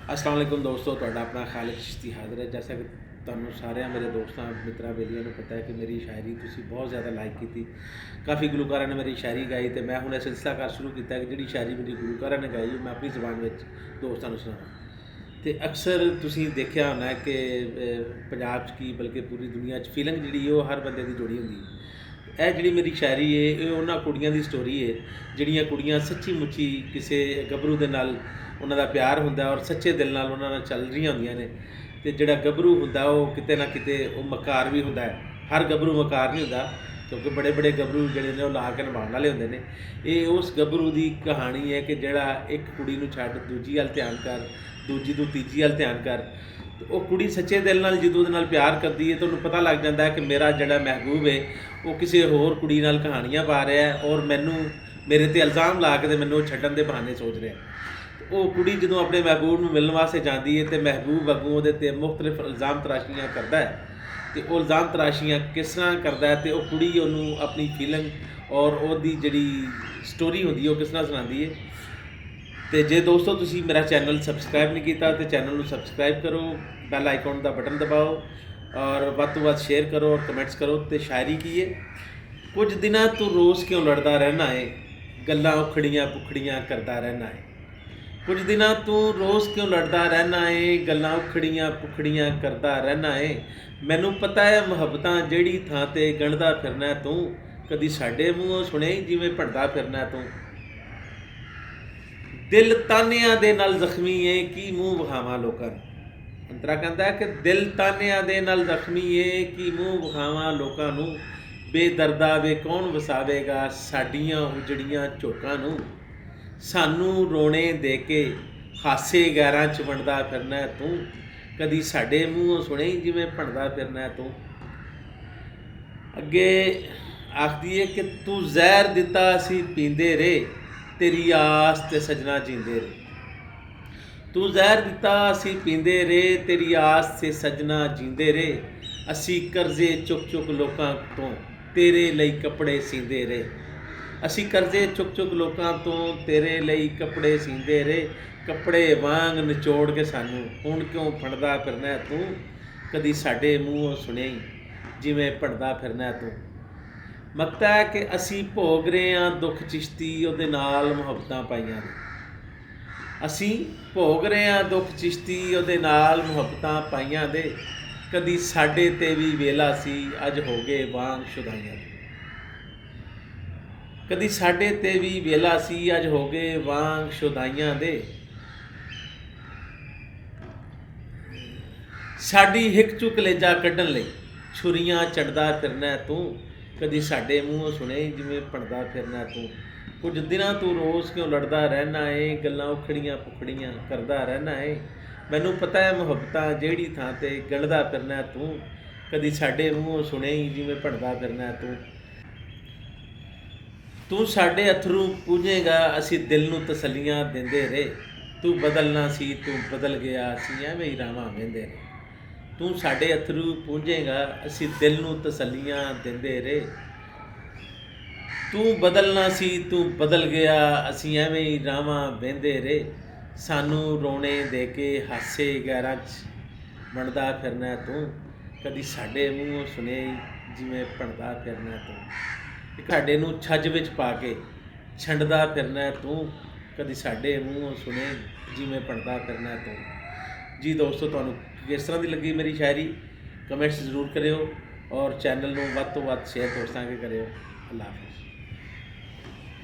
अस्सलाम वालेकुम दोस्तों, ਤੁਹਾਡਾ अपना खालिद चिश्ती हाजिर है। जैसा कि ਤੁਹਾਨੂੰ ਸਾਰਿਆਂ ਮੇਰੇ ਦੋਸਤਾਂ ਮਿੱਤਰਾਂ ਬੇਲੀਆਂ ਨੂੰ ਪਤਾ ਹੈ ਕਿ ਮੇਰੀ ਸ਼ਾਇਰੀ ਤੁਸੀਂ ਬਹੁਤ ਜ਼ਿਆਦਾ ਲਾਈਕ ਕੀਤੀ। ਕਾਫੀ ਗੁਲੂਕਾਰਾਂ ਨੇ ਮੇਰੀ ਸ਼ਾਇਰੀ ਗਾਈ ਅਤੇ ਮੈਂ ਹੁਣ ਇਹ ਸਿਲਸਿਲਾ ਕਰ ਸ਼ੁਰੂ ਕੀਤਾ ਕਿ ਜਿਹੜੀ ਸ਼ਾਇਰੀ ਮੇਰੀ ਗੁਲੂਕਾਰਾਂ ਨੇ ਗਾਈ ਮੈਂ ਆਪਣੀ ਜ਼ੁਬਾਨ ਵਿੱਚ ਦੋਸਤਾਂ ਨੂੰ ਸੁਣਾਵਾਂ। ਅਤੇ ਅਕਸਰ ਤੁਸੀਂ ਦੇਖਿਆ ਹੋਣਾ ਕਿ ਪੰਜਾਬ 'ਚ ਕੀ ਬਲਕਿ ਪੂਰੀ ਦੁਨੀਆ 'ਚ ਫੀਲਿੰਗ ਜਿਹੜੀ ਉਹ ਹਰ ਬੰਦੇ ਦੀ ਜੁੜੀ ਹੁੰਦੀ ਹੈ। ਇਹ ਜਿਹੜੀ ਮੇਰੀ ਸ਼ਾਇਰੀ ਹੈ ਇਹ ਉਹਨਾਂ ਕੁੜੀਆਂ ਦੀ ਸਟੋਰੀ ਹੈ ਜਿਹੜੀਆਂ ਕੁੜੀਆਂ ਸੱਚੀ ਮੁੱਚੀ ਕਿਸੇ ਗੱਭਰੂ ਦੇ ਨਾਲ ਉਹਨਾਂ ਦਾ ਪਿਆਰ ਹੁੰਦਾ ਔਰ ਸੱਚੇ ਦਿਲ ਨਾਲ ਉਹਨਾਂ ਨਾਲ ਚੱਲ ਰਹੀਆਂ ਹੁੰਦੀਆਂ ਨੇ। ਅਤੇ ਜਿਹੜਾ ਗੱਭਰੂ ਹੁੰਦਾ ਉਹ ਕਿਤੇ ਨਾ ਕਿਤੇ ਉਹ ਮਕਾਰ ਵੀ ਹੁੰਦਾ ਹੈ। ਹਰ ਗੱਭਰੂ ਮਕਾਰ ਨਹੀਂ ਹੁੰਦਾ ਕਿਉਂਕਿ ਬੜੇ ਬੜੇ ਗੱਭਰੂ ਜਿਹੜੇ ਨੇ ਉਹ ਲਾ ਕੇ ਨਿਭਾਉਣ ਵਾਲੇ ਹੁੰਦੇ ਨੇ। ਇਹ ਉਸ ਗੱਭਰੂ ਦੀ ਕਹਾਣੀ ਹੈ ਕਿ ਜਿਹੜਾ ਇੱਕ ਕੁੜੀ ਨੂੰ ਛੱਡ ਦੂਜੀ ਵੱਲ ਧਿਆਨ ਕਰ, ਦੂਜੀ ਤੋਂ ਤੀਜੀ ਵੱਲ ਧਿਆਨ ਕਰ। ਉਹ ਕੁੜੀ ਸੱਚੇ ਦਿਲ ਨਾਲ ਜਦੋਂ ਉਹਦੇ ਨਾਲ ਪਿਆਰ ਕਰਦੀ ਹੈ ਤਾਂ ਉਹਨੂੰ ਪਤਾ ਲੱਗ ਜਾਂਦਾ ਕਿ ਮੇਰਾ ਜਿਹੜਾ ਮਹਿਬੂਬ ਹੈ ਉਹ ਕਿਸੇ ਹੋਰ ਕੁੜੀ ਨਾਲ ਕਹਾਣੀਆਂ ਪਾ ਰਿਹਾ ਔਰ ਮੈਨੂੰ ਮੇਰੇ 'ਤੇ ਇਲਜ਼ਾਮ ਲਾ ਕੇ ਅਤੇ ਮੈਨੂੰ ਉਹ ਛੱਡਣ ਦੇ ਬਹਾਨੇ ਸੋਚ ਰਿਹਾ। ਉਹ ਕੁੜੀ ਜਦੋਂ ਆਪਣੇ ਮਹਿਬੂਬ ਨੂੰ ਮਿਲਣ ਵਾਸਤੇ ਜਾਂਦੀ ਹੈ ਅਤੇ ਮਹਿਬੂਬ ਅੱਗੋਂ ਉਹਦੇ 'ਤੇ ਮੁਖਤਲਿਫ ਇਲਜ਼ਾਮ ਤਰਾਸ਼ੀਆਂ ਕਰਦਾ ਹੈ ਅਤੇ ਉਹ ਇਲਜ਼ਾਮ ਤਰਾਸ਼ੀਆਂ ਕਿਸ ਤਰ੍ਹਾਂ ਕਰਦਾ ਹੈ ਅਤੇ ਉਹ ਕੁੜੀ ਉਹਨੂੰ ਆਪਣੀ ਫੀਲਿੰਗ ਔਰ ਉਹਦੀ ਜਿਹੜੀ ਸਟੋਰੀ ਹੁੰਦੀ ਹੈ ਉਹ ਕਿਸ ਤਰ੍ਹਾਂ ਸੁਣਾਉਂਦੀ ਹੈ। ਅਤੇ ਜੇ ਦੋਸਤੋ ਤੁਸੀਂ ਮੇਰਾ ਚੈਨਲ ਸਬਸਕ੍ਰਾਈਬ ਨਹੀਂ ਕੀਤਾ ਤਾਂ ਚੈਨਲ ਨੂੰ ਸਬਸਕ੍ਰਾਈਬ ਕਰੋ, ਬੈਲ ਆਈਕਨ ਦਾ ਬਟਨ ਦਬਾਓ ਔਰ ਵੱਧ ਤੋਂ ਵੱਧ ਸ਼ੇਅਰ ਕਰੋ ਔਰ ਕਮੈਂਟਸ ਕਰੋ। ਅਤੇ ਸ਼ਾਇਰੀ ਕੀ ਹੈ? ਕੁਝ ਦਿਨਾਂ ਤੂੰ ਰੋਜ਼ ਕਿਉਂ ਲੜਦਾ ਰਹਿਣਾ ਏ, ਗੱਲਾਂ ਉਖੜੀਆਂ ਪੁਖੜੀਆਂ ਕਰਦਾ ਰਹਿਣਾ ਏ। ਕੁਝ ਦਿਨਾਂ ਤੂੰ ਰੋਜ਼ ਕਿਉਂ ਲੜਦਾ ਰਹਿਣਾ ਏ, ਗੱਲਾਂ ਉਖੜੀਆਂ ਪੁਖੜੀਆਂ ਕਰਦਾ ਰਹਿਣਾ ਏ। ਮੈਨੂੰ ਪਤਾ ਹੈ ਮੁਹੱਬਤਾਂ ਜਿਹੜੀ ਥਾਂ 'ਤੇ ਗਣਦਾ ਫਿਰਨਾ ਤੂੰ, ਕਦੀ ਸਾਡੇ ਮੂੰਹੋਂ ਸੁਣਿਆ ਹੀ ਜਿਵੇਂ ਭੰਡਦਾ ਫਿਰਨਾ ਤੂੰ। ਦਿਲ ਤਾਨਿਆਂ ਦੇ ਨਾਲ ਜ਼ਖਮੀ ਏ ਕੀ ਮੂੰਹ ਵਿਖਾਵਾਂ ਲੋਕਾਂ ਨੂੰ। ਅੰਤਰਾ ਕਹਿੰਦਾ ਕਿ ਦਿਲ ਤਾਨਿਆਂ ਦੇ ਨਾਲ ਜ਼ਖਮੀ ਏ ਕੀ ਮੂੰਹ ਵਿਖਾਵਾਂ ਲੋਕਾਂ ਨੂੰ। ਬੇਦਰਦਾ ਵੇ ਕੌਣ ਵਸਾਵੇਗਾ ਸਾਡੀਆਂ ਉਜੜੀਆਂ ਝੋਕਾਂ ਨੂੰ। ਸਾਨੂੰ ਰੋਣੇ ਦੇ ਕੇ ਹਾਸੇ ਗੈਰਾਂ 'ਚ ਵੰਡਦਾ ਫਿਰਨਾ ਤੂੰ, ਕਦੀ ਸਾਡੇ ਮੂੰਹੋਂ ਸੁਣੇ ਜਿਵੇਂ ਭੰਡਦਾ ਫਿਰਨਾ ਤੂੰ। ਅੱਗੇ ਆਖਦੀ ਏ ਕਿ ਤੂੰ ਜ਼ਹਿਰ ਦਿੱਤਾ ਅਸੀਂ ਪੀਂਦੇ ਰਹੇ, ਤੇਰੀ ਆਸ 'ਤੇ ਸਜਣਾ ਜੀਂਦੇ ਰਹੇ। ਤੂੰ ਜ਼ਹਿਰ ਦਿੱਤਾ ਅਸੀਂ ਪੀਂਦੇ ਰਹੇ, ਤੇਰੀ ਆਸ 'ਤੇ ਸਜਣਾ ਜੀਂਦੇ ਰਹੇ। ਅਸੀਂ ਕਰਜ਼ੇ ਚੁੱਕ ਚੁੱਕ ਲੋਕਾਂ ਤੋਂ ਤੇਰੇ ਲਈ ਕੱਪੜੇ ਸੀਂਦੇ ਰਹੇ। ਅਸੀਂ ਕਰਜ਼ੇ ਚੁੱਕ ਚੁੱਕ ਲੋਕਾਂ ਤੋਂ ਤੇਰੇ ਲਈ ਕੱਪੜੇ ਸੀਂਦੇ ਰਹੇ। ਕੱਪੜੇ ਵਾਂਗ ਨਿਚੋੜ ਕੇ ਸਾਨੂੰ ਹੁਣ ਕਿਉਂ ਫੜਦਾ ਫਿਰਨਾ ਤੂੰ, ਕਦੀ ਸਾਡੇ ਮੂੰਹੋਂ ਸੁਣਿਆ ਹੀ ਜਿਵੇਂ ਭੰਡਦਾ ਫਿਰਨਾ ਤੂੰ। ਮਕਤਾ ਹੈ ਕਿ ਅਸੀਂ ਭੋਗ ਰਹੇ ਹਾਂ ਦੁੱਖ ਚਿਸ਼ਤੀ ਉਹਦੇ ਨਾਲ ਮੁਹੱਬਤਾਂ ਪਾਈਆਂ ਨੇ। ਅਸੀਂ ਭੋਗ ਰਹੇ ਹਾਂ ਦੁੱਖ ਚਿਸ਼ਤੀ ਉਹਦੇ ਨਾਲ ਮੁਹੱਬਤਾਂ ਪਾਈਆਂ ਦੇ। ਕਦੀ ਸਾਡੇ 'ਤੇ ਵੀ ਵੇਲਾ ਸੀ ਅੱਜ ਹੋ ਗਏ ਵਾਂਗ ਸ਼ੁਦਾਈਆਂ ਦੇ। ਕਦੀ ਸਾਡੇ 'ਤੇ ਵੀ ਵੇਲਾ ਸੀ ਅੱਜ ਹੋ ਗਏ ਵਾਂਗ ਸ਼ੁਦਾਈਆਂ ਦੇ। ਸਾਡੀ ਹਿੱਕ 'ਚੋਂ ਕਲੇਜਾ ਕੱਢਣ ਲਈ ਛੁਰੀਆਂ ਚੜਦਾ ਫਿਰਨਾ ਤੂੰ, ਕਦੀ ਸਾਡੇ ਮੂੰਹੋਂ ਸੁਣੇ ਜਿਵੇਂ ਭੰਡਦਾ ਫਿਰਨਾ ਤੂੰ। ਕੁਝ ਦਿਨਾਂ ਤੂੰ ਰੋਜ਼ ਕਿਉਂ ਲੜਦਾ ਰਹਿਣਾ ਏ, ਗੱਲਾਂ ਉਖੜੀਆਂ ਪੁਖੜੀਆਂ ਕਰਦਾ ਰਹਿਣਾ ਏ। ਮੈਨੂੰ ਪਤਾ ਹੈ ਮੁਹੱਬਤਾਂ ਜਿਹੜੀ ਥਾਂ 'ਤੇ ਗਣਦਾ ਫਿਰਨਾ ਤੂੰ, ਕਦੀ ਸਾਡੇ ਮੂੰਹੋਂ ਸੁਣੇ ਹੀ ਜਿਵੇਂ ਭੰਡਦਾ ਫਿਰਨਾ ਤੂੰ। ਤੂੰ ਸਾਡੇ ਅਥਰੂ ਪੂੰਝੇਗਾ ਅਸੀਂ ਦਿਲ ਨੂੰ ਤਸੱਲੀਆਂ ਦਿੰਦੇ ਰਹੇ। ਤੂੰ ਬਦਲਣਾ ਸੀ ਤੂੰ ਬਦਲ ਗਿਆ ਅਸੀਂ ਐਵੇਂ ਹੀ ਰਾਵਾਂ ਵਹਿੰਦੇ ਰਹੇ। ਤੂੰ ਸਾਡੇ ਅਥਰੂ ਪੂੰਝੇਗਾ ਅਸੀਂ ਦਿਲ ਨੂੰ ਤਸੱਲੀਆਂ ਦਿੰਦੇ ਰਹੇ। ਤੂੰ ਬਦਲਣਾ ਸੀ ਤੂੰ ਬਦਲ ਗਿਆ ਅਸੀਂ ਐਵੇਂ ਹੀ ਰਾਵਾਂ ਵਹਿੰਦੇ ਰਹੇ। ਸਾਨੂੰ ਰੋਣੇ ਦੇ ਕੇ ਹਾਸੇ ਗੈਰਾਂ 'ਚ ਵੰਡਦਾ ਫਿਰਨਾ ਤੂੰ, ਕਦੀ ਸਾਡੇ ਮੂੰਹੋਂ ਸੁਣੇ ਜਿਵੇਂ ਭੰਡਦਾ ਫਿਰਨਾ ਤੂੰ। ਸਾਡੇ ਨੂੰ ਛੱਜ ਵਿੱਚ ਪਾ ਕੇ ਛੰਡਦਾ ਫਿਰਨਾ ਤੂੰ, ਕਦੀ ਸਾਡੇ ਮੂੰਹੋਂ ਸੁਣੇ ਜਿਵੇਂ ਭੰਡਦਾ ਫਿਰਨਾ ਤੂੰ। ਜੀ ਦੋਸਤੋ, ਤੁਹਾਨੂੰ ਕਿਸ ਤਰ੍ਹਾਂ ਦੀ ਲੱਗੀ ਮੇਰੀ ਸ਼ਾਇਰੀ ਕਮੈਂਟਸ ਜ਼ਰੂਰ ਕਰਿਓ ਔਰ ਚੈਨਲ ਨੂੰ ਵੱਧ ਤੋਂ ਵੱਧ ਸ਼ੇਅਰ ਦੋਸਤਾਂ ਅੱਗੇ ਕਰਿਓ। ਅੱਲਾ ਹਾਫਿਜ਼।